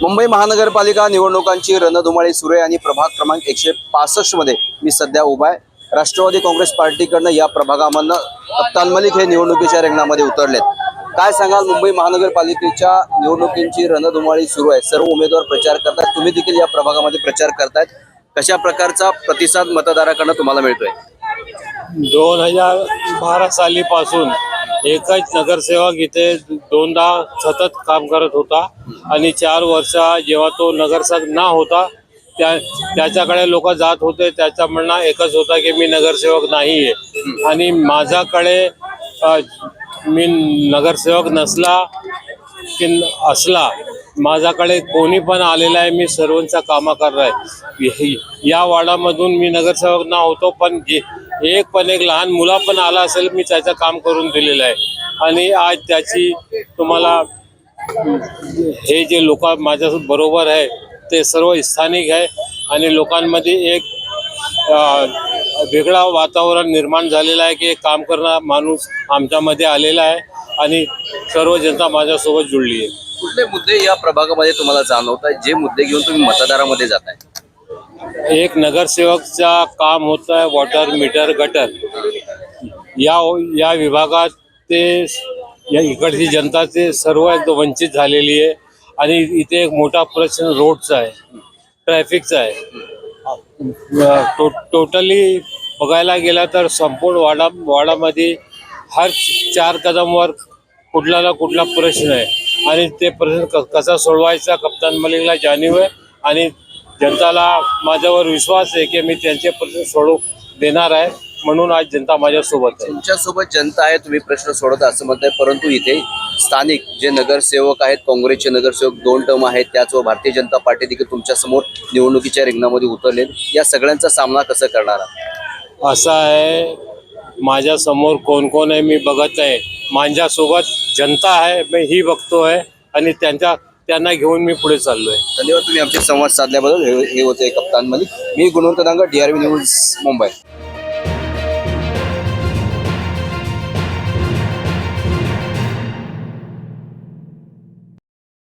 मुंबई महानगरपालिका निवडणुकांची रणधुमाळी सुरू आहे आणि प्रभाग क्रमांक 165 मध्ये मी सध्या उभा आहे। राष्ट्रवादी काँग्रेस पार्टीकडनं या प्रभागामधनं कप्तान मलिक हे निवडणुकीच्या रिंगणामध्ये उतरलेत। काय सांगाल, मुंबई महानगरपालिकेच्या निवडणुकींची रणधुमाळी सुरू आहे, सर्व उमेदवार प्रचार करतात, तुम्ही देखील या प्रभागामध्ये प्रचार करतायत, कशा प्रकारचा प्रतिसाद मतदाराकडनं तुम्हाला मिळतोय? 2012 सालीपासून एकच नगरसेवक इथे दोनदा सतत काम करत होता आणि 4 वर्ष जेव्हा तो नगरसेवक ना होता त्याच्याकडे लोक जात होते। त्याचा म्हणणं एकच होता की मी नगरसेवक नाही आहे आणि माझ्याकडे मी नगरसेवक नसला की असला माझ्याकडे कोणी पण आलेला आहे, मी सर्वांचा कामं करणार आहे। या वार्डामधून मी नगरसेवक ना होतो पण एक लहान मुला पण आला असेल मी त्याचं काम करून दिलेलं आहे। आणि आज त्याची तुम्हाला हे जे लोक माझ्या बरोबर आहे ते सर्व स्थानिक आहे आणि लोकांमध्ये एक वेगळा वातावरण निर्माण झालेला आहे की काम करणारा माणूस आमच्यामध्ये आलेला आहे आणि सर्व जनता माझ्यासोबत जुळली आहे। कुठले मुद्दे या प्रभागामध्ये तुम्हाला जाणवतात, जे मुद्दे घेऊन तुम्ही मतदारामध्ये जाताय? एक नगरसेवकचा काम होतं आहे वॉटर मीटर गटर, या विभागात ते या इकडची जनता ते सर्व एकदम वंचित झालेली आहे आणि इथे एक मोठा प्रश्न रोडचा आहे, ट्रॅफिकचा आहे। टोटली बघायला गेला तर संपूर्ण वाडामध्ये हर 4 कदमवर कुठला ना कुठला प्रश्न आहे आणि ते प्रश्न कसा सोडवायचा कप्तान मलिकला जाणीव आहे आणि जनताला माझ्यावर विश्वास आहे की मी त्यांचे प्रश्न सोडवू देणार आहे, म्हणून आज जनता माझ्यासोबत आहे। तुमच्यासोबत जनता आहे, तुम्ही प्रश्न सोडवता असं म्हणताय, परंतु इथे स्थानिक जे नगरसेवक आहेत, काँग्रेसचे नगरसेवक 2 टर्म आहेत, त्याच व भारतीय जनता पार्टी देखील तुमच्या समोर निवडणुकीच्या रिंगणामध्ये उतरले, या सगळ्यांचा सामना कसं करणार? असं आहे, माझ्या समोर कोण कोण आहे मी बघत आहे, माझ्यासोबत जनता आहे मी ही बघतोय आणि त्यांना घेऊन मी पुढे चाललोय। धन्यवाद, तुम्ही आमचे संवाद साधल्याबद्दल। हे होते कप्तान मलिक। मी गुणवंत नांगर, DRV न्यूज, मुंबई।